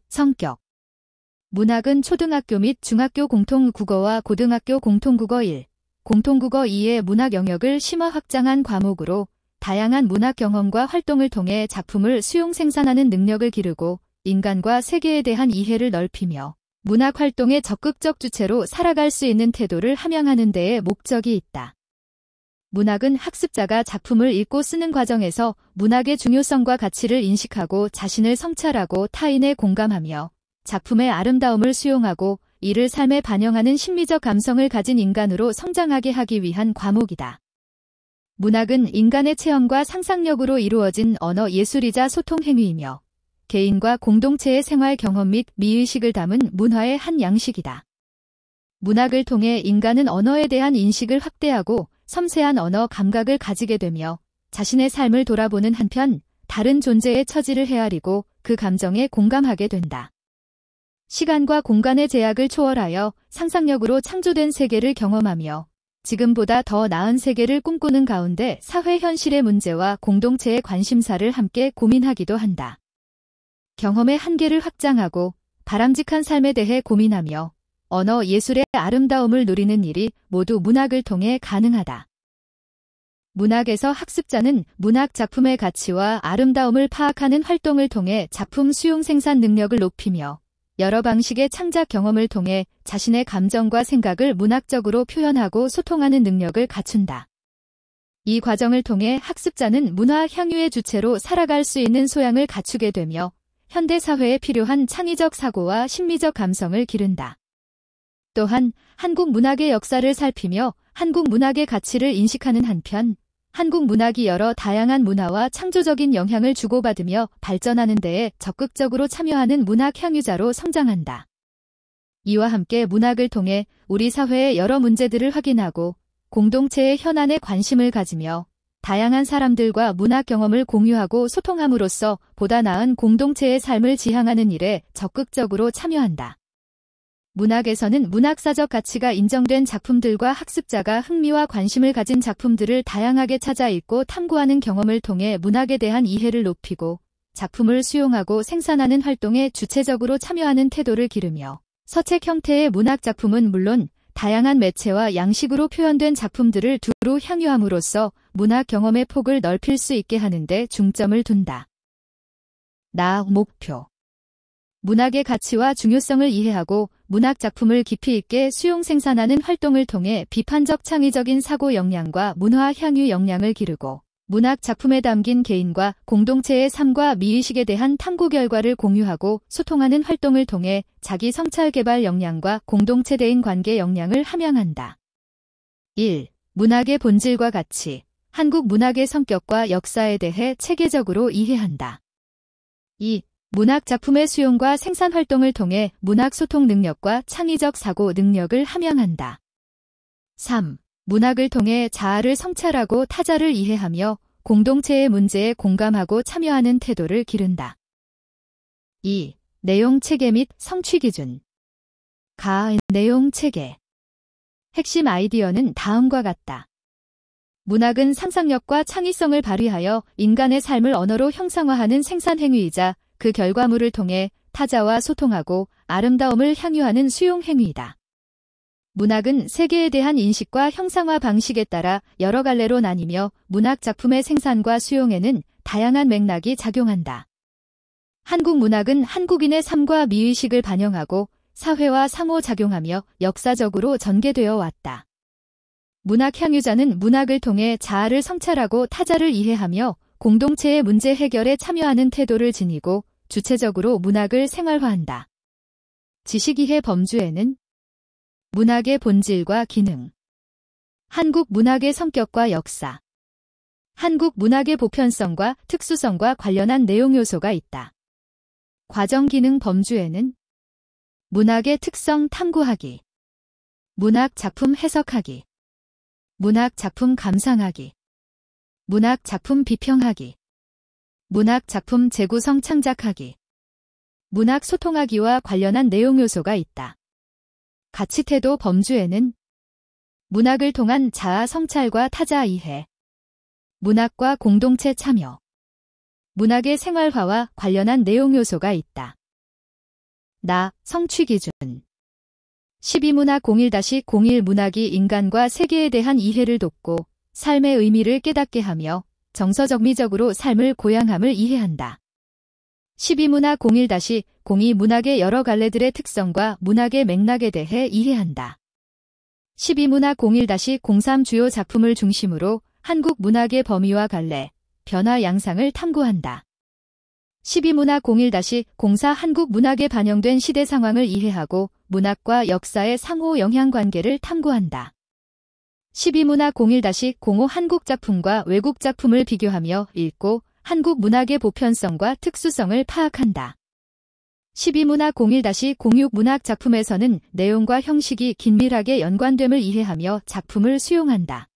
성격. 문학은 초등학교 및 중학교 공통국어와 고등학교 공통국어 1, 공통국어 2의 문학 영역을 심화 확장한 과목으로 다양한 문학 경험과 활동을 통해 작품을 수용 생산하는 능력을 기르고 인간과 세계에 대한 이해를 넓히며 문학 활동의 적극적 주체로 살아갈 수 있는 태도를 함양하는 데에 목적이 있다. 문학은 학습자가 작품을 읽고 쓰는 과정에서 문학의 중요성과 가치를 인식하고 자신을 성찰하고 타인에 공감하며 작품의 아름다움을 수용하고 이를 삶에 반영하는 심리적 감성을 가진 인간으로 성장하게 하기 위한 과목이다. 문학은 인간의 체험과 상상력으로 이루어진 언어 예술이자 소통 행위이며 개인과 공동체의 생활 경험 및 미의식을 담은 문화의 한 양식이다. 문학을 통해 인간은 언어에 대한 인식을 확대하고 섬세한 언어 감각을 가지게 되며 자신의 삶을 돌아보는 한편 다른 존재의 처지를 헤아리고 그 감정에 공감하게 된다. 시간과 공간의 제약을 초월하여 상상력으로 창조된 세계를 경험하며 지금보다 더 나은 세계를 꿈꾸는 가운데 사회 현실의 문제와 공동체의 관심사를 함께 고민하기도 한다. 경험의 한계를 확장하고 바람직한 삶에 대해 고민하며 언어 예술의 아름다움을 누리는 일이 모두 문학을 통해 가능하다. 문학에서 학습자는 문학 작품의 가치와 아름다움을 파악하는 활동을 통해 작품 수용 생산 능력을 높이며 여러 방식의 창작 경험을 통해 자신의 감정과 생각을 문학적으로 표현하고 소통하는 능력을 갖춘다. 이 과정을 통해 학습자는 문화 향유의 주체로 살아갈 수 있는 소양을 갖추게 되며 현대 사회에 필요한 창의적 사고와 심리적 감성을 기른다. 또한 한국 문학의 역사를 살피며 한국 문학의 가치를 인식하는 한편 한국 문학이 여러 다양한 문화와 창조적인 영향을 주고받으며 발전하는 데에 적극적으로 참여하는 문학 향유자로 성장한다. 이와 함께 문학을 통해 우리 사회의 여러 문제들을 확인하고 공동체의 현안에 관심을 가지며 다양한 사람들과 문학 경험을 공유하고 소통함으로써 보다 나은 공동체의 삶을 지향하는 일에 적극적으로 참여한다. 문학에서는 문학사적 가치가 인정된 작품들과 학습자가 흥미와 관심을 가진 작품들을 다양하게 찾아 읽고 탐구하는 경험을 통해 문학에 대한 이해를 높이고 작품을 수용하고 생산하는 활동에 주체적으로 참여하는 태도를 기르며 서책 형태의 문학 작품은 물론 다양한 매체와 양식으로 표현된 작품들을 두루 향유함으로써 문학 경험의 폭을 넓힐 수 있게 하는 데 중점을 둔다. 목표. 문학의 가치와 중요성을 이해하고 문학 작품을 깊이 있게 수용 생산하는 활동을 통해 비판적 창의적인 사고 역량과 문화 향유 역량을 기르고 문학 작품에 담긴 개인과 공동체의 삶과 미의식에 대한 탐구 결과를 공유하고 소통하는 활동을 통해 자기 성찰 개발 역량과 공동체 대인 관계 역량을 함양한다. 1. 문학의 본질과 가치. 한국 문학의 성격과 역사에 대해 체계적으로 이해한다. 2. 문학 작품의 수용과 생산 활동을 통해 문학 소통 능력과 창의적 사고 능력을 함양한다. 3. 문학을 통해 자아를 성찰하고 타자를 이해하며 공동체의 문제에 공감하고 참여하는 태도를 기른다. 2. 내용 체계 및 성취 기준. 내용 체계. 핵심 아이디어는 다음과 같다. 문학은 상상력과 창의성을 발휘하여 인간의 삶을 언어로 형상화하는 생산 행위이자 그 결과물을 통해 타자와 소통하고 아름다움을 향유하는 수용 행위이다. 문학은 세계에 대한 인식과 형상화 방식에 따라 여러 갈래로 나뉘며 문학 작품의 생산과 수용에는 다양한 맥락이 작용한다. 한국 문학은 한국인의 삶과 미의식을 반영하고 사회와 상호작용하며 역사적으로 전개되어 왔다. 문학 향유자는 문학을 통해 자아를 성찰하고 타자를 이해하며 공동체의 문제 해결에 참여하는 태도를 지니고 주체적으로 문학을 생활화한다. 지식이해 범주에는 문학의 본질과 기능, 한국 문학의 성격과 역사, 한국 문학의 보편성과 특수성과 관련한 내용 요소가 있다. 과정 기능 범주에는 문학의 특성 탐구하기, 문학 작품 해석하기, 문학 작품 감상하기, 문학 작품 비평하기, 문학 작품 재구성 창작하기, 문학 소통하기와 관련한 내용 요소가 있다. 가치 태도 범주에는 문학을 통한 자아 성찰과 타자 이해, 문학과 공동체 참여, 문학의 생활화와 관련한 내용 요소가 있다. 성취기준 12문학 01-01 문학이 인간과 세계에 대한 이해를 돕고 삶의 의미를 깨닫게 하며 정서정미적으로 삶을 고양함을 이해한다. 12문학 01-02 문학의 여러 갈래들의 특성과 문학의 맥락에 대해 이해한다. 12문학 01-03 주요 작품을 중심으로 한국 문학의 범위와 갈래, 변화 양상을 탐구한다. 12문학 01-04 한국 문학에 반영된 시대 상황을 이해하고 문학과 역사의 상호 영향관계를 탐구한다. 12문학 01-05 한국 작품과 외국 작품을 비교하며 읽고 한국 문학의 보편성과 특수성을 파악한다. 12문학 01-06 문학 작품에서는 내용과 형식이 긴밀하게 연관됨을 이해하며 작품을 수용한다.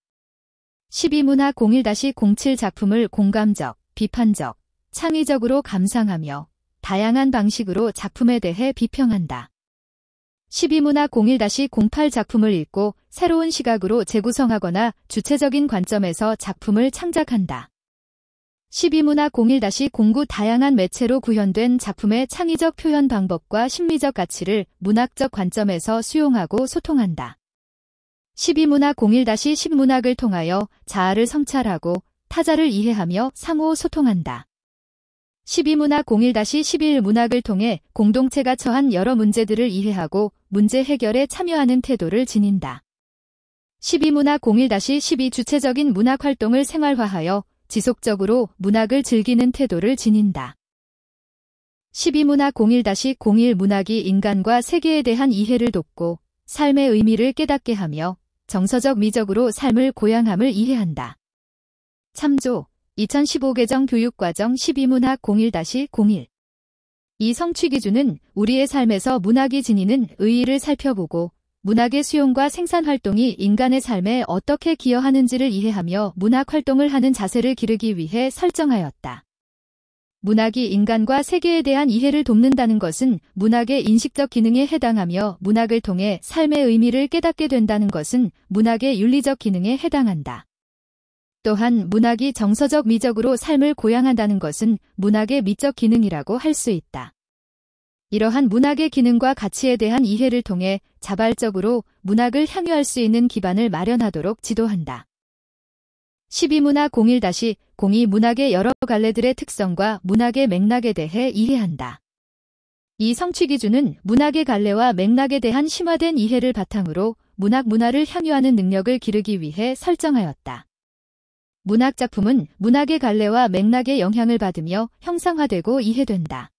12문학 01-07 작품을 공감적, 비판적, 창의적으로 감상하며 다양한 방식으로 작품에 대해 비평한다. 12문학 01-08 작품을 읽고 새로운 시각으로 재구성하거나 주체적인 관점에서 작품을 창작한다. 12문학 01-09 다양한 매체로 구현된 작품의 창의적 표현 방법과 심리적 가치를 문학적 관점에서 수용하고 소통한다. 12문학 01-10 문학을 통하여 자아를 성찰하고 타자를 이해하며 상호 소통한다. 12문학 01-11 문학을 통해 공동체가 처한 여러 문제들을 이해하고 문제 해결에 참여하는 태도를 지닌다. 12문학 01-12 주체적인 문학 활동을 생활화하여 지속적으로 문학을 즐기는 태도를 지닌다. 12문학 01-01 문학이 인간과 세계에 대한 이해를 돕고 삶의 의미를 깨닫게 하며 정서적 미적으로 삶을 고양함을 이해한다. 참조 2015 개정 교육과정 12문학 01-01 이 성취기준은 우리의 삶에서 문학이 지니는 의의를 살펴보고 문학의 수용과 생산활동이 인간의 삶에 어떻게 기여하는지를 이해하며 문학활동을 하는 자세를 기르기 위해 설정하였다. 문학이 인간과 세계에 대한 이해를 돕는다는 것은 문학의 인식적 기능에 해당하며 문학을 통해 삶의 의미를 깨닫게 된다는 것은 문학의 윤리적 기능에 해당한다. 또한 문학이 정서적 미적으로 삶을 고양한다는 것은 문학의 미적 기능이라고 할 수 있다. 이러한 문학의 기능과 가치에 대한 이해를 통해 자발적으로 문학을 향유할 수 있는 기반을 마련하도록 지도한다. 12문학 01-02 문학의 여러 갈래들의 특성과 문학의 맥락에 대해 이해한다. 이 성취기준은 문학의 갈래와 맥락에 대한 심화된 이해를 바탕으로 문화를 향유하는 능력을 기르기 위해 설정하였다. 문학작품은 문학의 갈래와 맥락의 영향을 받으며 형상화되고 이해된다.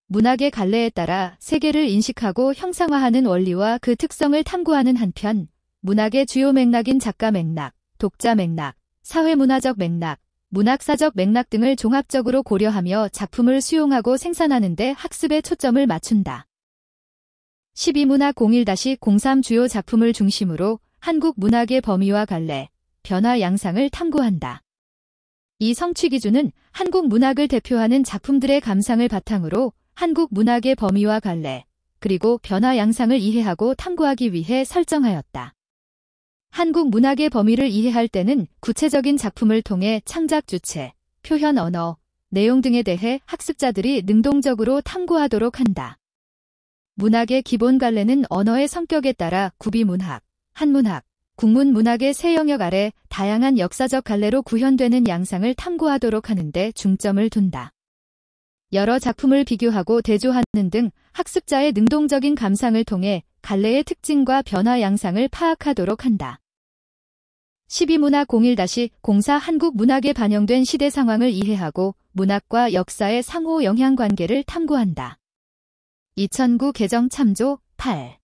문학의 갈래에 따라 세계를 인식하고 형상화하는 원리와 그 특성을 탐구하는 한편, 문학의 주요 맥락인 작가 맥락, 독자 맥락, 사회문화적 맥락, 문학사적 맥락 등을 종합적으로 고려하며 작품을 수용하고 생산하는 데 학습에 초점을 맞춘다. 12문학 01-03 주요 작품을 중심으로 한국 문학의 범위와 갈래, 변화 양상을 탐구한다. 이 성취기준은 한국 문학을 대표하는 작품들의 감상을 바탕으로 한국 문학의 범위와 갈래, 그리고 변화 양상을 이해하고 탐구하기 위해 설정하였다. 한국 문학의 범위를 이해할 때는 구체적인 작품을 통해 창작 주체, 표현 언어, 내용 등에 대해 학습자들이 능동적으로 탐구하도록 한다. 문학의 기본 갈래는 언어의 성격에 따라 구비문학, 한문학, 국문문학의 세 영역 아래 다양한 역사적 갈래로 구현되는 양상을 탐구하도록 하는 데 중점을 둔다. 여러 작품을 비교하고 대조하는 등 학습자의 능동적인 감상을 통해 갈래의 특징과 변화 양상을 파악하도록 한다. 12문학 01-04 한국 문학에 반영된 시대 상황을 이해하고 문학과 역사의 상호 영향관계를 탐구한다. 2009 개정 참조 8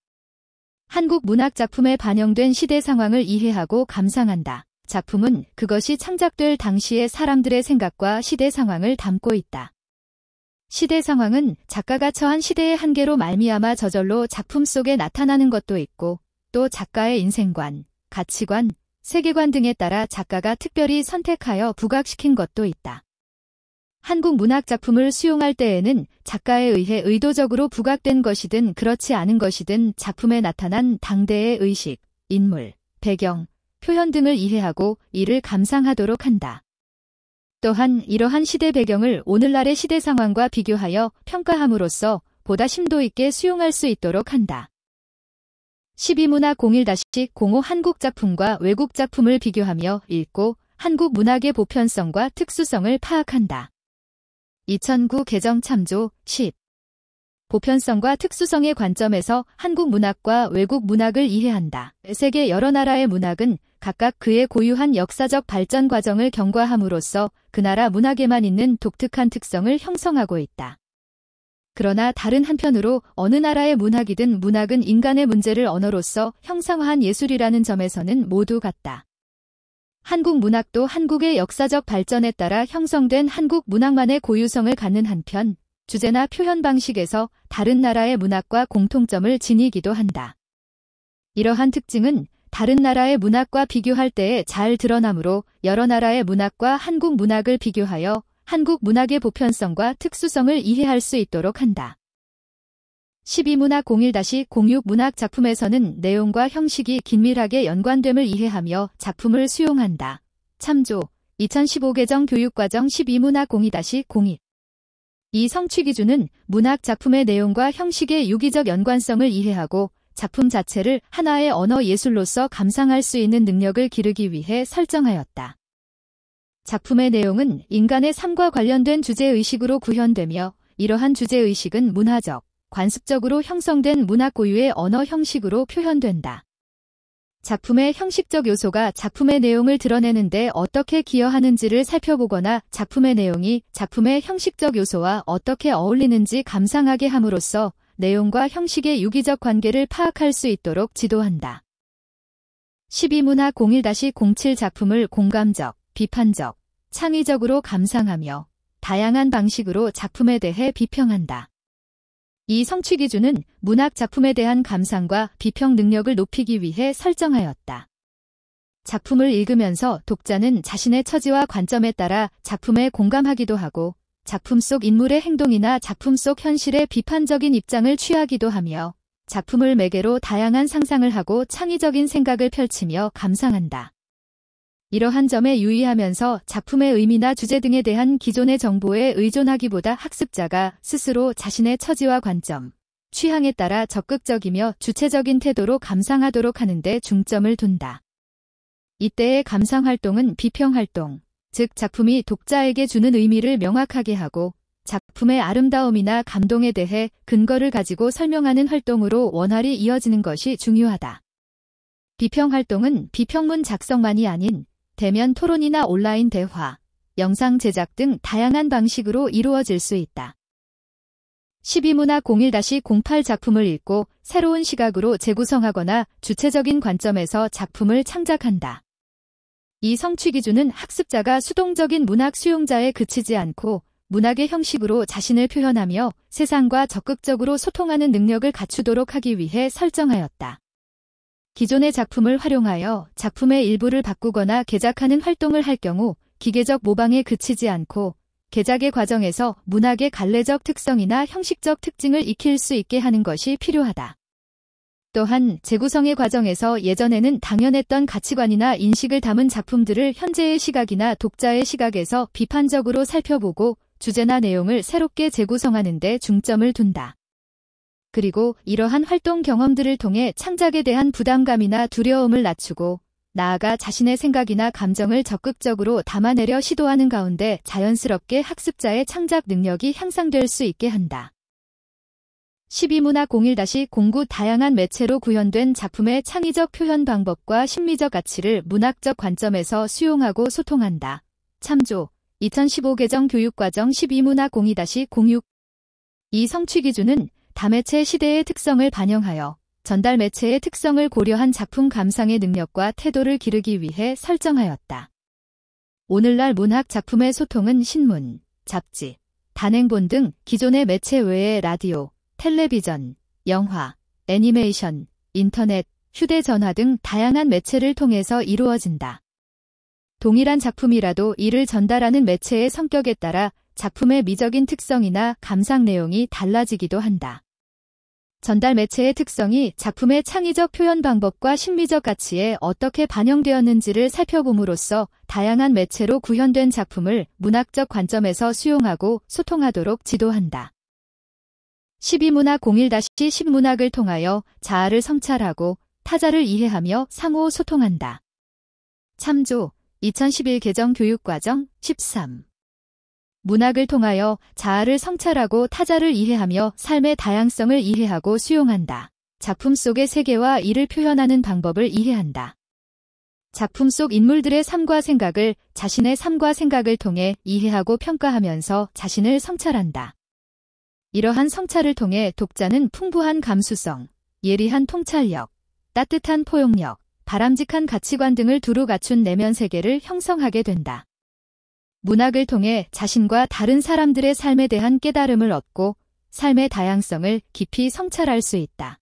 한국 문학 작품에 반영된 시대 상황을 이해하고 감상한다. 작품은 그것이 창작될 당시의 사람들의 생각과 시대 상황을 담고 있다. 시대 상황은 작가가 처한 시대의 한계로 말미암아 저절로 작품 속에 나타나는 것도 있고 또 작가의 인생관, 가치관, 세계관 등에 따라 작가가 특별히 선택하여 부각시킨 것도 있다. 한국 문학 작품을 수용할 때에는 작가에 의해 의도적으로 부각된 것이든 그렇지 않은 것이든 작품에 나타난 당대의 의식, 인물, 배경, 표현 등을 이해하고 이를 감상하도록 한다. 또한 이러한 시대 배경을 오늘날의 시대 상황과 비교하여 평가함으로써 보다 심도 있게 수용할 수 있도록 한다. 12문학 01-05 한국 작품과 외국 작품을 비교하며 읽고 한국 문학의 보편성과 특수성을 파악한다. 2009 개정 참조 10. 보편성과 특수성의 관점에서 한국 문학과 외국 문학을 이해한다. 세계 여러 나라의 문학은 각각 그의 고유한 역사적 발전 과정을 경과함으로써 그 나라 문학에만 있는 독특한 특성을 형성하고 있다. 그러나 다른 한편으로 어느 나라의 문학이든 문학은 인간의 문제를 언어로서 형상화한 예술이라는 점에서는 모두 같다. 한국 문학도 한국의 역사적 발전에 따라 형성된 한국 문학만의 고유성을 갖는 한편, 주제나 표현 방식에서 다른 나라의 문학과 공통점을 지니기도 한다. 이러한 특징은 다른 나라의 문학과 비교할 때에 잘 드러나므로 여러 나라의 문학과 한국 문학을 비교하여 한국 문학의 보편성과 특수성을 이해할 수 있도록 한다. 12문학 01-06 문학 작품에서는 내용과 형식이 긴밀하게 연관됨을 이해하며 작품을 수용한다. 참조 2015 개정 교육과정 12문학 02-01. 이 성취 기준은 문학 작품의 내용과 형식의 유기적 연관성을 이해하고 작품 자체를 하나의 언어 예술로서 감상할 수 있는 능력을 기르기 위해 설정하였다. 작품의 내용은 인간의 삶과 관련된 주제의식으로 구현되며 이러한 주제의식은 문화적, 관습적으로 형성된 문학 고유의 언어 형식으로 표현된다. 작품의 형식적 요소가 작품의 내용을 드러내는데 어떻게 기여하는지를 살펴보거나 작품의 내용이 작품의 형식적 요소와 어떻게 어울리는지 감상하게 함으로써 내용과 형식의 유기적 관계를 파악할 수 있도록 지도한다. 12문학 01-07 작품을 공감적, 비판적, 창의적으로 감상하며 다양한 방식으로 작품에 대해 비평한다. 이 성취 기준은 문학 작품에 대한 감상과 비평 능력을 높이기 위해 설정하였다. 작품을 읽으면서 독자는 자신의 처지와 관점에 따라 작품에 공감하기도 하고 작품 속 인물의 행동이나 작품 속 현실에 비판적인 입장을 취하기도 하며 작품을 매개로 다양한 상상을 하고 창의적인 생각을 펼치며 감상한다. 이러한 점에 유의하면서 작품의 의미나 주제 등에 대한 기존의 정보에 의존하기보다 학습자가 스스로 자신의 처지와 관점, 취향에 따라 적극적이며 주체적인 태도로 감상하도록 하는 데 중점을 둔다. 이때의 감상 활동은 비평 활동, 즉 작품이 독자에게 주는 의미를 명확하게 하고 작품의 아름다움이나 감동에 대해 근거를 가지고 설명하는 활동으로 원활히 이어지는 것이 중요하다. 비평 활동은 비평문 작성만이 아닌 대면 토론이나 온라인 대화, 영상 제작 등 다양한 방식으로 이루어질 수 있다. 12문학 01-08 작품을 읽고 새로운 시각으로 재구성하거나 주체적인 관점에서 작품을 창작한다. 이 성취 기준은 학습자가 수동적인 문학 수용자에 그치지 않고 문학의 형식으로 자신을 표현하며 세상과 적극적으로 소통하는 능력을 갖추도록 하기 위해 설정하였다. 기존의 작품을 활용하여 작품의 일부를 바꾸거나 개작하는 활동을 할 경우 기계적 모방에 그치지 않고 개작의 과정에서 문학의 갈래적 특성이나 형식적 특징을 익힐 수 있게 하는 것이 필요하다. 또한 재구성의 과정에서 예전에는 당연했던 가치관이나 인식을 담은 작품들을 현재의 시각이나 독자의 시각에서 비판적으로 살펴보고 주제나 내용을 새롭게 재구성하는 데 중점을 둔다. 그리고 이러한 활동 경험들을 통해 창작에 대한 부담감이나 두려움을 낮추고 나아가 자신의 생각이나 감정을 적극적으로 담아내려 시도하는 가운데 자연스럽게 학습자의 창작 능력이 향상될 수 있게 한다. 12문학 01-09 다양한 매체로 구현된 작품의 창의적 표현 방법과 심미적 가치를 문학적 관점에서 수용하고 소통한다. 참조 2015 개정 교육과정 12문학 02-06. 이 성취 기준은 다매체 시대의 특성을 반영하여 전달 매체의 특성을 고려한 작품 감상의 능력과 태도를 기르기 위해 설정하였다. 오늘날 문학 작품의 소통은 신문, 잡지, 단행본 등 기존의 매체 외에 라디오, 텔레비전, 영화, 애니메이션, 인터넷, 휴대전화 등 다양한 매체를 통해서 이루어진다. 동일한 작품이라도 이를 전달하는 매체의 성격에 따라 작품의 미적인 특성이나 감상 내용이 달라지기도 한다. 전달 매체의 특성이 작품의 창의적 표현 방법과 심미적 가치에 어떻게 반영되었는지를 살펴봄으로써 다양한 매체로 구현된 작품을 문학적 관점에서 수용하고 소통하도록 지도한다. 12문학 01-10 문학을 통하여 자아를 성찰하고 타자를 이해하며 상호 소통한다. 참조 2011 개정 교육과정 13. 문학을 통하여 자아를 성찰하고 타자를 이해하며 삶의 다양성을 이해하고 수용한다. 작품 속의 세계와 이를 표현하는 방법을 이해한다. 작품 속 인물들의 삶과 생각을 자신의 삶과 생각을 통해 이해하고 평가하면서 자신을 성찰한다. 이러한 성찰을 통해 독자는 풍부한 감수성, 예리한 통찰력, 따뜻한 포용력, 바람직한 가치관 등을 두루 갖춘 내면 세계를 형성하게 된다. 문학을 통해 자신과 다른 사람들의 삶에 대한 깨달음을 얻고 삶의 다양성을 깊이 성찰할 수 있다.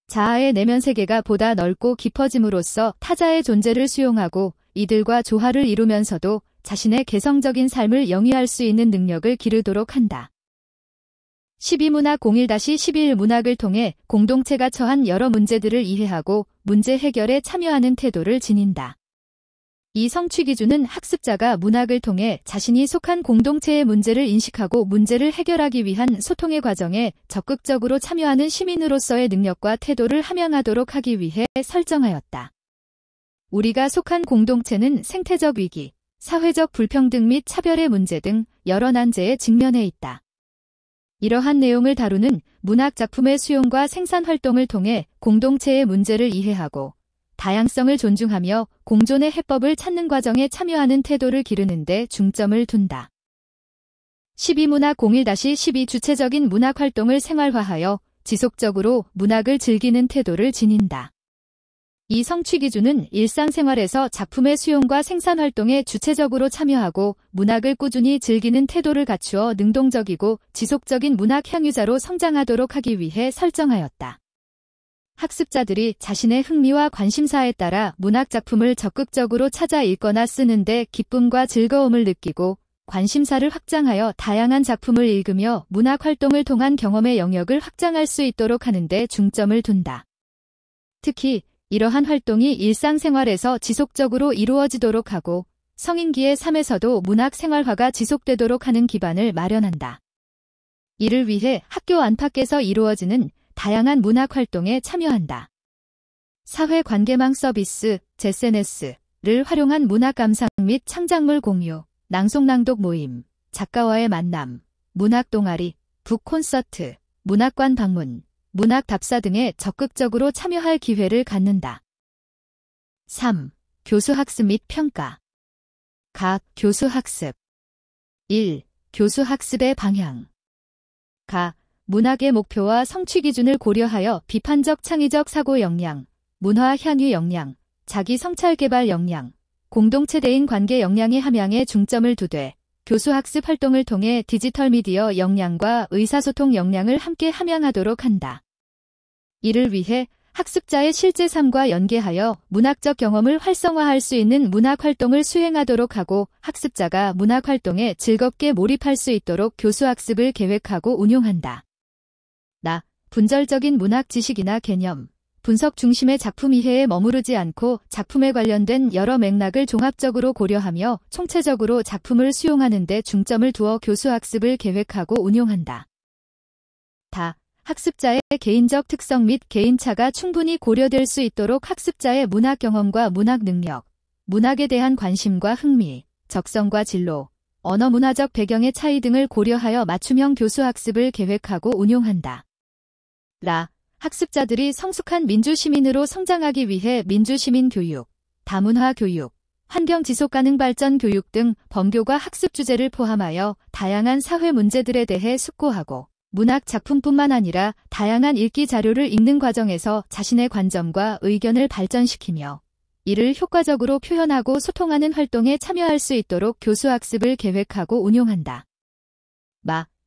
자아의 내면 세계가 보다 넓고 깊어짐으로써 타자의 존재를 수용하고 이들과 조화를 이루면서도 자신의 개성적인 삶을 영위할 수 있는 능력을 기르도록 한다. 12문학 01-11 문학을 통해 공동체가 처한 여러 문제들을 이해하고 문제 해결에 참여하는 태도를 지닌다. 이 성취 기준은 학습자가 문학을 통해 자신이 속한 공동체의 문제를 인식하고 문제를 해결하기 위한 소통의 과정에 적극적으로 참여하는 시민으로서의 능력과 태도를 함양하도록 하기 위해 설정하였다. 우리가 속한 공동체는 생태적 위기, 사회적 불평등 및 차별의 문제 등 여러 난제에 직면해 있다. 이러한 내용을 다루는 문학 작품의 수용과 생산 활동을 통해 공동체의 문제를 이해하고 다양성을 존중하며 공존의 해법을 찾는 과정에 참여하는 태도를 기르는 데 중점을 둔다. 12문학 01-12 주체적인 문학 활동을 생활화하여 지속적으로 문학을 즐기는 태도를 지닌다. 이 성취 기준은 일상생활에서 작품의 수용과 생산 활동에 주체적으로 참여하고 문학을 꾸준히 즐기는 태도를 갖추어 능동적이고 지속적인 문학 향유자로 성장하도록 하기 위해 설정하였다. 학습자들이 자신의 흥미와 관심사에 따라 문학 작품을 적극적으로 찾아 읽거나 쓰는데 기쁨과 즐거움을 느끼고 관심사를 확장하여 다양한 작품을 읽으며 문학 활동을 통한 경험의 영역을 확장할 수 있도록 하는 데 중점을 둔다. 특히 이러한 활동이 일상생활에서 지속적으로 이루어지도록 하고 성인기의 삶에서도 문학 생활화가 지속되도록 하는 기반을 마련한다. 이를 위해 학교 안팎에서 이루어지는 다양한 문학 활동에 참여한다. 사회관계망 서비스, SNS를 활용한 문학 감상 및 창작물 공유, 낭송낭독 모임, 작가와의 만남, 문학 동아리, 북 콘서트, 문학관 방문, 문학 답사 등에 적극적으로 참여할 기회를 갖는다. 3. 교수학습 및 평가. 각 교수학습. 1. 교수학습의 방향. 문학의 목표와 성취 기준을 고려하여 비판적 창의적 사고 역량, 문화 향유 역량, 자기 성찰 개발 역량, 공동체 대인 관계 역량의 함양에 중점을 두되 교수학습 활동을 통해 디지털 미디어 역량과 의사소통 역량을 함께 함양하도록 한다. 이를 위해 학습자의 실제 삶과 연계하여 문학적 경험을 활성화할 수 있는 문학 활동을 수행하도록 하고 학습자가 문학 활동에 즐겁게 몰입할 수 있도록 교수학습을 계획하고 운용한다. 분절적인 문학 지식이나 개념, 분석 중심의 작품 이해에 머무르지 않고 작품에 관련된 여러 맥락을 종합적으로 고려하며 총체적으로 작품을 수용하는 데 중점을 두어 교수학습을 계획하고 운용한다. 학습자의 개인적 특성 및 개인차가 충분히 고려될 수 있도록 학습자의 문학 경험과 문학 능력, 문학에 대한 관심과 흥미, 적성과 진로, 언어 문화적 배경의 차이 등을 고려하여 맞춤형 교수학습을 계획하고 운용한다. 학습자들이 성숙한 민주시민으로 성장하기 위해 민주시민 교육, 다문화 교육, 환경 지속가능 발전 교육 등 범교과 학습 주제를 포함하여 다양한 사회 문제들에 대해 숙고하고 문학 작품뿐만 아니라 다양한 읽기 자료를 읽는 과정에서 자신의 관점과 의견을 발전시키며 이를 효과적으로 표현하고 소통하는 활동에 참여할 수 있도록 교수학습을 계획하고 운용한다.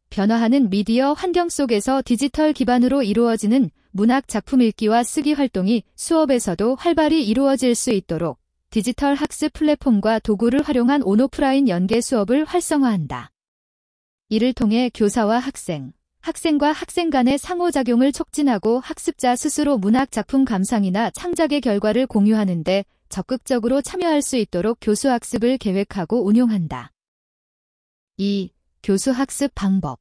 변화하는 미디어 환경 속에서 디지털 기반으로 이루어지는 문학 작품 읽기와 쓰기 활동이 수업에서도 활발히 이루어질 수 있도록 디지털 학습 플랫폼과 도구를 활용한 온오프라인 연계 수업을 활성화한다. 이를 통해 교사와 학생, 학생과 학생 간의 상호작용을 촉진하고 학습자 스스로 문학 작품 감상이나 창작의 결과를 공유하는 데 적극적으로 참여할 수 있도록 교수학습을 계획하고 운용한다. 2. 교수학습 방법.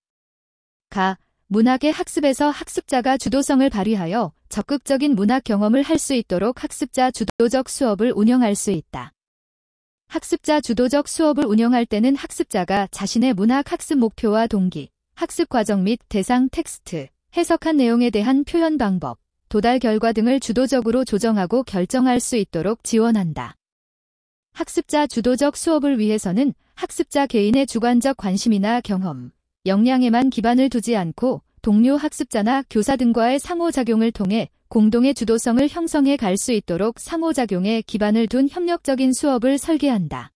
문학의 학습에서 학습자가 주도성을 발휘하여 적극적인 문학 경험을 할 수 있도록 학습자 주도적 수업을 운영할 수 있다. 학습자 주도적 수업을 운영할 때는 학습자가 자신의 문학 학습 목표와 동기, 학습 과정 및 대상 텍스트, 해석한 내용에 대한 표현 방법, 도달 결과 등을 주도적으로 조정하고 결정할 수 있도록 지원한다. 학습자 주도적 수업을 위해서는 학습자 개인의 주관적 관심이나 경험, 역량에만 기반을 두지 않고 동료 학습자나 교사 등과의 상호작용을 통해 공동의 주도성을 형성해 갈 수 있도록 상호작용에 기반을 둔 협력적인 수업을 설계한다.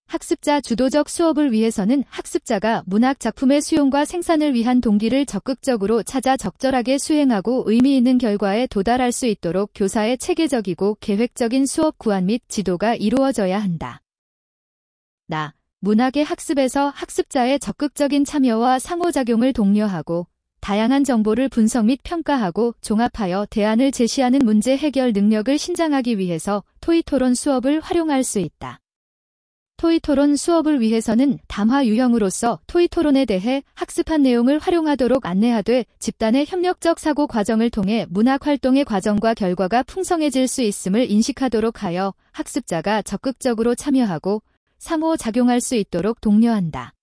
학습자 주도적 수업을 위해서는 학습자가 문학 작품의 수용과 생산을 위한 동기를 적극적으로 찾아 적절하게 수행하고 의미 있는 결과에 도달할 수 있도록 교사의 체계적이고 계획적인 수업 구안 및 지도가 이루어져야 한다. 문학의 학습에서 학습자의 적극적인 참여와 상호작용을 독려하고 다양한 정보를 분석 및 평가하고 종합하여 대안을 제시하는 문제 해결 능력을 신장하기 위해서 토의토론 수업을 활용할 수 있다. 토의토론 수업을 위해서는 담화 유형으로서 토의토론에 대해 학습한 내용을 활용하도록 안내하되 집단의 협력적 사고 과정을 통해 문학 활동의 과정과 결과가 풍성해질 수 있음을 인식하도록 하여 학습자가 적극적으로 참여하고 상호작용할 수 있도록 독려한다.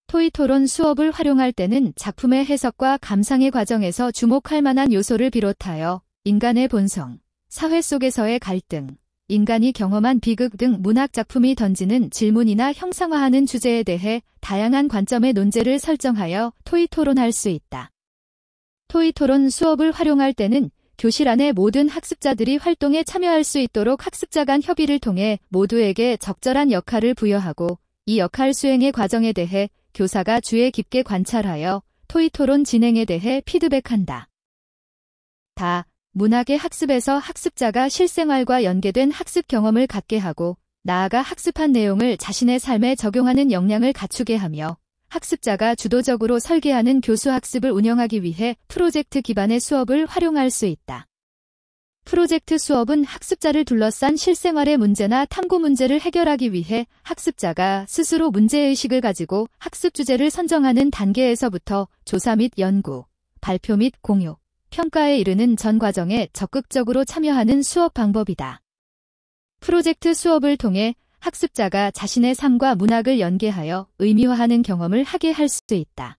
토의토론 수업을 활용할 때는 작품의 해석과 감상의 과정에서 주목할 만한 요소를 비롯하여 인간의 본성, 사회 속에서의 갈등, 인간이 경험한 비극 등 문학 작품이 던지는 질문이나 형상화하는 주제에 대해 다양한 관점의 논제를 설정하여 토의토론할 수 있다. 토의토론 수업을 활용할 때는 교실 안의 모든 학습자들이 활동에 참여할 수 있도록 학습자 간 협의를 통해 모두에게 적절한 역할을 부여하고 이 역할 수행의 과정에 대해 교사가 주의 깊게 관찰하여 토의토론 진행에 대해 피드백한다. 문학의 학습에서 학습자가 실생활과 연계된 학습 경험을 갖게 하고 나아가 학습한 내용을 자신의 삶에 적용하는 역량을 갖추게 하며 학습자가 주도적으로 설계하는 교수학습을 운영하기 위해 프로젝트 기반의 수업을 활용할 수 있다. 프로젝트 수업은 학습자를 둘러싼 실생활의 문제나 탐구 문제를 해결하기 위해 학습자가 스스로 문제의식을 가지고 학습 주제를 선정하는 단계에서부터 조사 및 연구, 발표 및 공유, 평가에 이르는 전 과정에 적극적으로 참여하는 수업 방법이다. 프로젝트 수업을 통해 학습자가 자신의 삶과 문학을 연계하여 의미화하는 경험을 하게 할 수 있다.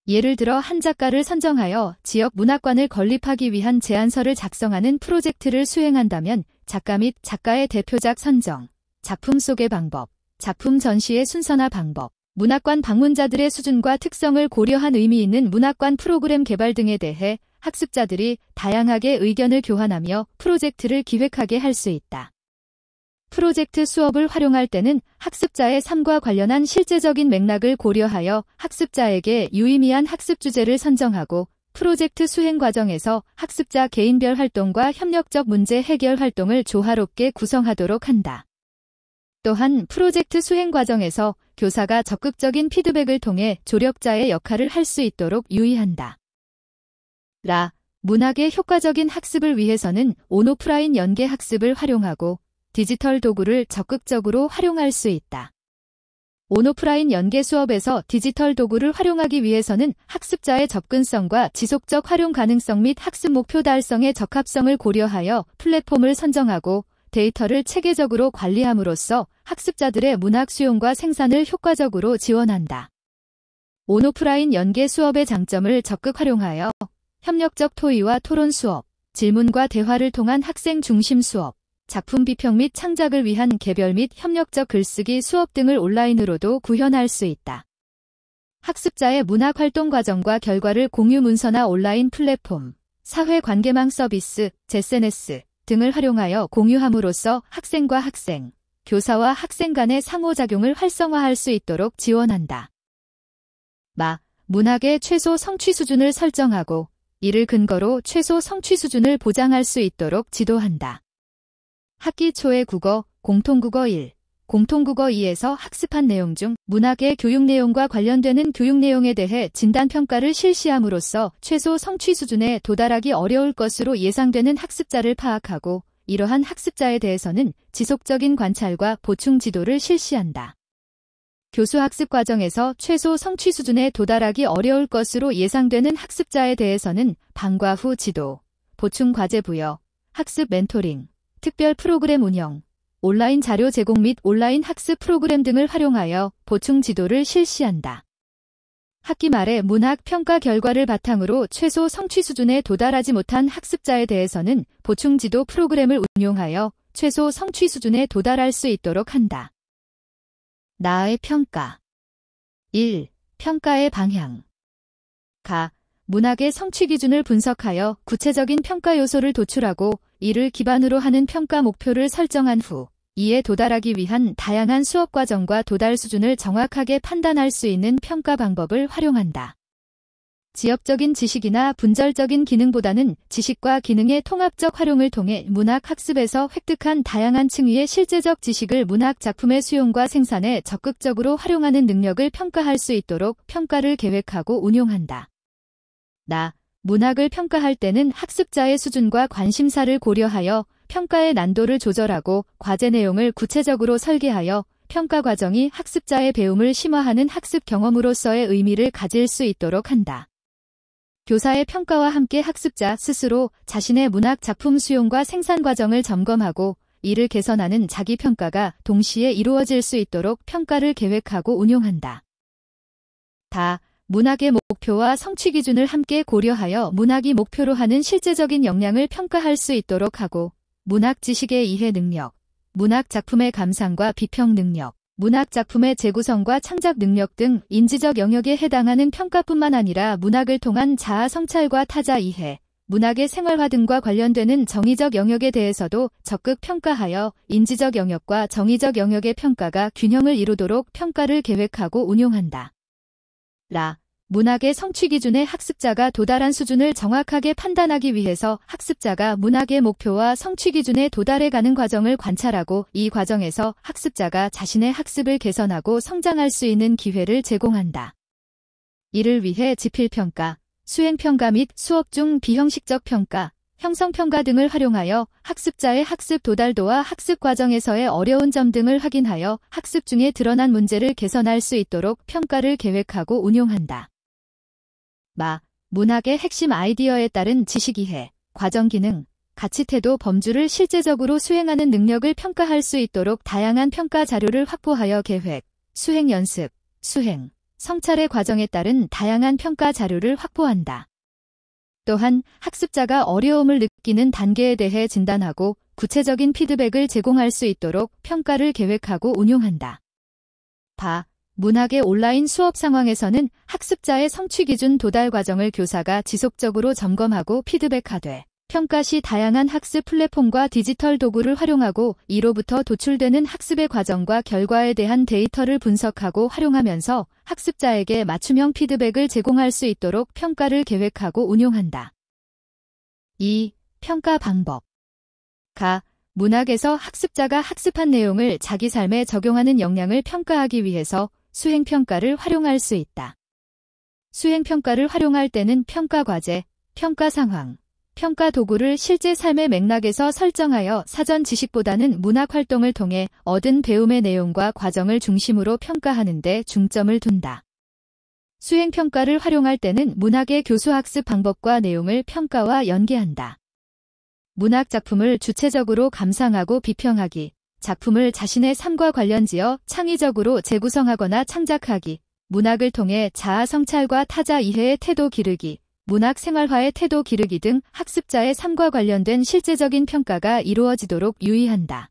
예를 들어 한 작가를 선정하여 지역 문학관을 건립하기 위한 제안서를 작성하는 프로젝트를 수행한다면 작가 및 작가의 대표작 선정, 작품 소개 방법, 작품 전시의 순서나 방법, 문학관 방문자들의 수준과 특성을 고려한 의미 있는 문학관 프로그램 개발 등에 대해 학습자들이 다양하게 의견을 교환하며 프로젝트를 기획하게 할 수 있다. 프로젝트 수업을 활용할 때는 학습자의 삶과 관련한 실제적인 맥락을 고려하여 학습자에게 유의미한 학습 주제를 선정하고 프로젝트 수행 과정에서 학습자 개인별 활동과 협력적 문제 해결 활동을 조화롭게 구성하도록 한다. 또한 프로젝트 수행 과정에서 교사가 적극적인 피드백을 통해 조력자의 역할을 할 수 있도록 유의한다. 문학의 효과적인 학습을 위해서는 온오프라인 연계 학습을 활용하고 디지털 도구를 적극적으로 활용할 수 있다. 온오프라인 연계 수업에서 디지털 도구를 활용하기 위해서는 학습자의 접근성과 지속적 활용 가능성 및 학습 목표 달성의 적합성을 고려하여 플랫폼을 선정하고 데이터를 체계적으로 관리함으로써 학습자들의 문학 수용과 생산을 효과적으로 지원한다. 온오프라인 연계 수업의 장점을 적극 활용하여 협력적 토의와 토론 수업, 질문과 대화를 통한 학생 중심 수업, 작품 비평 및 창작을 위한 개별 및 협력적 글쓰기 수업 등을 온라인으로도 구현할 수 있다. 학습자의 문학 활동 과정과 결과를 공유 문서나 온라인 플랫폼, 사회 관계망 서비스, SNS 등을 활용하여 공유함으로써 학생과 학생, 교사와 학생 간의 상호작용을 활성화할 수 있도록 지원한다. 문학의 최소 성취 수준을 설정하고 이를 근거로 최소 성취 수준을 보장할 수 있도록 지도한다. 학기 초에 국어, 공통국어 1, 공통국어 2에서 학습한 내용 중 문학의 교육 내용과 관련되는 교육 내용에 대해 진단평가를 실시함으로써 최소 성취 수준에 도달하기 어려울 것으로 예상되는 학습자를 파악하고 이러한 학습자에 대해서는 지속적인 관찰과 보충 지도를 실시한다. 교수 학습 과정에서 최소 성취 수준에 도달하기 어려울 것으로 예상되는 학습자에 대해서는 방과 후 지도, 보충 과제 부여, 학습 멘토링, 특별 프로그램 운영, 온라인 자료 제공 및 온라인 학습 프로그램 등을 활용하여 보충 지도를 실시한다. 학기 말에 문학 평가 결과를 바탕으로 최소 성취 수준에 도달하지 못한 학습자에 대해서는 보충 지도 프로그램을 운용하여 최소 성취 수준에 도달할 수 있도록 한다. 나의 평가 1. 평가의 방향. 문학의 성취 기준을 분석하여 구체적인 평가 요소를 도출하고 이를 기반으로 하는 평가 목표를 설정한 후 이에 도달하기 위한 다양한 수업 과정과 도달 수준을 정확하게 판단할 수 있는 평가 방법을 활용한다. 지역적인 지식이나 분절적인 기능보다는 지식과 기능의 통합적 활용을 통해 문학 학습에서 획득한 다양한 층위의 실제적 지식을 문학 작품의 수용과 생산에 적극적으로 활용하는 능력을 평가할 수 있도록 평가를 계획하고 운용한다. 문학을 평가할 때는 학습자의 수준과 관심사를 고려하여 평가의 난도를 조절하고 과제 내용을 구체적으로 설계하여 평가 과정이 학습자의 배움을 심화하는 학습 경험으로서의 의미를 가질 수 있도록 한다. 교사의 평가와 함께 학습자 스스로 자신의 문학 작품 수용과 생산 과정을 점검하고 이를 개선하는 자기평가가 동시에 이루어질 수 있도록 평가를 계획하고 운용한다. 문학의 목표와 성취 기준을 함께 고려하여 문학이 목표로 하는 실제적인 역량을 평가할 수 있도록 하고 문학 지식의 이해 능력, 문학 작품의 감상과 비평 능력, 문학 작품의 재구성과 창작 능력 등 인지적 영역에 해당하는 평가뿐만 아니라 문학을 통한 자아 성찰과 타자 이해, 문학의 생활화 등과 관련되는 정의적 영역에 대해서도 적극 평가하여 인지적 영역과 정의적 영역의 평가가 균형을 이루도록 평가를 계획하고 운용한다. 문학의 성취 기준에 학습자가 도달한 수준을 정확하게 판단하기 위해서 학습자가 문학의 목표와 성취 기준에 도달해가는 과정을 관찰하고 이 과정에서 학습자가 자신의 학습을 개선하고 성장할 수 있는 기회를 제공한다. 이를 위해 지필평가, 수행평가 및 수업 중 비형식적 평가, 형성평가 등을 활용하여 학습자의 학습 도달도와 학습 과정에서의 어려운 점 등을 확인하여 학습 중에 드러난 문제를 개선할 수 있도록 평가를 계획하고 운용한다. 문학의 핵심 아이디어에 따른 지식이해, 과정기능, 가치태도 범주를 실제적으로 수행하는 능력을 평가할 수 있도록 다양한 평가 자료를 확보하여 계획, 수행 연습, 수행, 성찰의 과정에 따른 다양한 평가 자료를 확보한다. 또한 학습자가 어려움을 느끼는 단계에 대해 진단하고 구체적인 피드백을 제공할 수 있도록 평가를 계획하고 운용한다. 문학의 온라인 수업 상황에서는 학습자의 성취 기준 도달 과정을 교사가 지속적으로 점검하고 피드백하되 평가 시 다양한 학습 플랫폼과 디지털 도구를 활용하고 이로부터 도출되는 학습의 과정과 결과에 대한 데이터를 분석하고 활용하면서 학습자에게 맞춤형 피드백을 제공할 수 있도록 평가를 계획하고 운용한다. 2. 평가 방법. 문학에서 학습자가 학습한 내용을 자기 삶에 적용하는 역량을 평가하기 위해서 수행평가를 활용할 수 있다. 수행평가를 활용할 때는 평가 과제, 평가 상황, 평가 도구를 실제 삶의 맥락에서 설정하여 사전 지식보다는 문학 활동을 통해 얻은 배움의 내용과 과정을 중심으로 평가하는 데 중점을 둔다. 수행평가를 활용할 때는 문학의 교수학습 방법과 내용을 평가와 연계한다. 문학 작품을 주체적으로 감상하고 비평하기, 작품을 자신의 삶과 관련지어 창의적으로 재구성하거나 창작하기, 문학을 통해 자아 성찰과 타자 이해의 태도 기르기, 문학 생활화의 태도 기르기 등 학습자의 삶과 관련된 실제적인 평가가 이루어지도록 유의한다.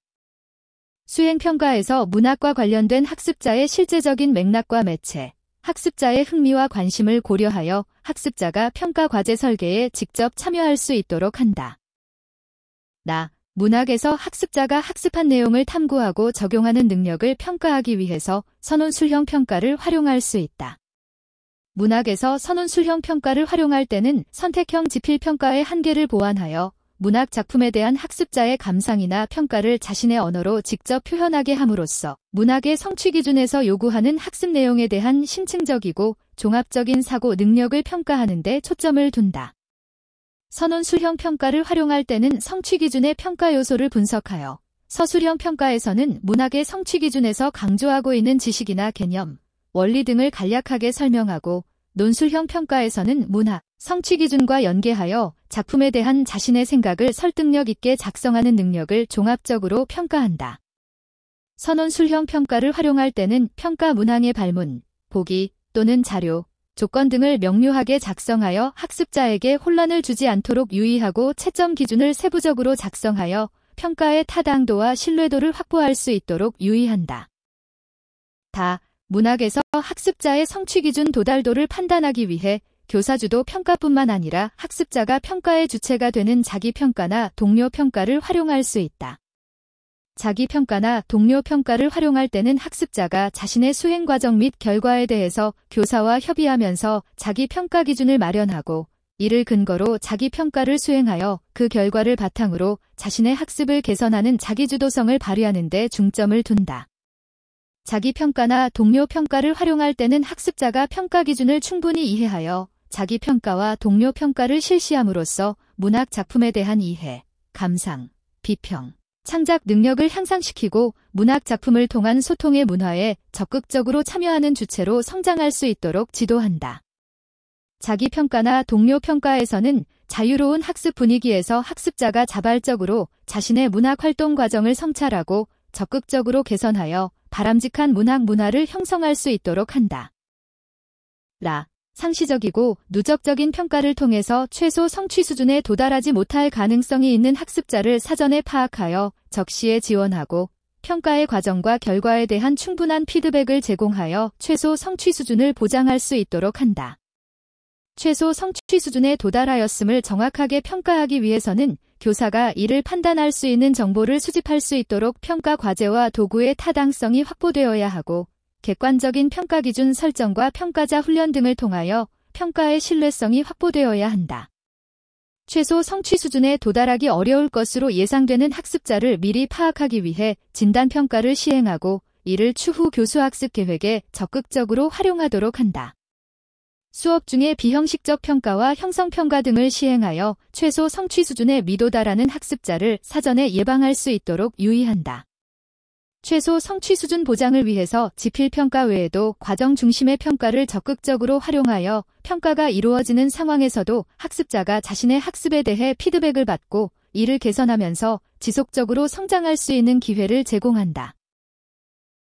수행평가에서 문학과 관련된 학습자의 실제적인 맥락과 매체, 학습자의 흥미와 관심을 고려하여 학습자가 평가 과제 설계에 직접 참여할 수 있도록 한다. 문학에서 학습자가 학습한 내용을 탐구하고 적용하는 능력을 평가하기 위해서 선논술형 평가를 활용할 수 있다. 문학에서 선논술형 평가를 활용할 때는 선택형 지필평가의 한계를 보완하여 문학 작품에 대한 학습자의 감상이나 평가를 자신의 언어로 직접 표현하게 함으로써 문학의 성취 기준에서 요구하는 학습 내용에 대한 심층적이고 종합적인 사고 능력을 평가하는 데 초점을 둔다. 선논술형 평가를 활용할 때는 성취 기준의 평가 요소를 분석하여 서술형 평가에서는 문학의 성취 기준에서 강조하고 있는 지식이나 개념, 원리 등을 간략하게 설명하고, 논술형 평가에서는 문학, 성취 기준과 연계하여 작품에 대한 자신의 생각을 설득력 있게 작성하는 능력을 종합적으로 평가한다. 선논술형 평가를 활용할 때는 평가 문항의 발문, 보기 또는 자료, 조건 등을 명료하게 작성하여 학습자에게 혼란을 주지 않도록 유의하고 채점 기준을 세부적으로 작성하여 평가의 타당도와 신뢰도를 확보할 수 있도록 유의한다. 문학에서 학습자의 성취 기준 도달도를 판단하기 위해 교사주도 평가뿐만 아니라 학습자가 평가의 주체가 되는 자기평가나 동료평가를 활용할 수 있다. 자기평가나 동료평가를 활용할 때는 학습자가 자신의 수행 과정 및 결과에 대해서 교사와 협의하면서 자기평가 기준을 마련하고 이를 근거로 자기평가를 수행하여 그 결과를 바탕으로 자신의 학습을 개선하는 자기주도성을 발휘하는 데 중점을 둔다. 자기평가나 동료평가를 활용할 때는 학습자가 평가 기준을 충분히 이해하여 자기평가와 동료평가를 실시함으로써 문학 작품에 대한 이해, 감상, 비평, 창작 능력을 향상시키고 문학 작품을 통한 소통의 문화에 적극적으로 참여하는 주체로 성장할 수 있도록 지도한다. 자기평가나 동료평가에서는 자유로운 학습 분위기에서 학습자가 자발적으로 자신의 문학 활동 과정을 성찰하고 적극적으로 개선하여 바람직한 문학 문화를 형성할 수 있도록 한다. 상시적이고 누적적인 평가를 통해서 최소 성취 수준에 도달하지 못할 가능성이 있는 학습자를 사전에 파악하여 적시에 지원하고 평가의 과정과 결과에 대한 충분한 피드백을 제공하여 최소 성취 수준을 보장할 수 있도록 한다. 최소 성취 수준에 도달하였음을 정확하게 평가하기 위해서는 교사가 이를 판단할 수 있는 정보를 수집할 수 있도록 평가 과제와 도구의 타당성이 확보되어야 하고 객관적인 평가 기준 설정과 평가자 훈련 등을 통하여 평가의 신뢰성이 확보되어야 한다. 최소 성취 수준에 도달하기 어려울 것으로 예상되는 학습자를 미리 파악하기 위해 진단평가를 시행하고 이를 추후 교수학습 계획에 적극적으로 활용하도록 한다. 수업 중에 비형식적 평가와 형성평가 등을 시행하여 최소 성취 수준에 미도달하는 학습자를 사전에 예방할 수 있도록 유의한다. 최소 성취 수준 보장을 위해서 지필평가 외에도 과정 중심의 평가를 적극적으로 활용하여 평가가 이루어지는 상황에서도 학습자가 자신의 학습에 대해 피드백을 받고 이를 개선하면서 지속적으로 성장할 수 있는 기회를 제공한다.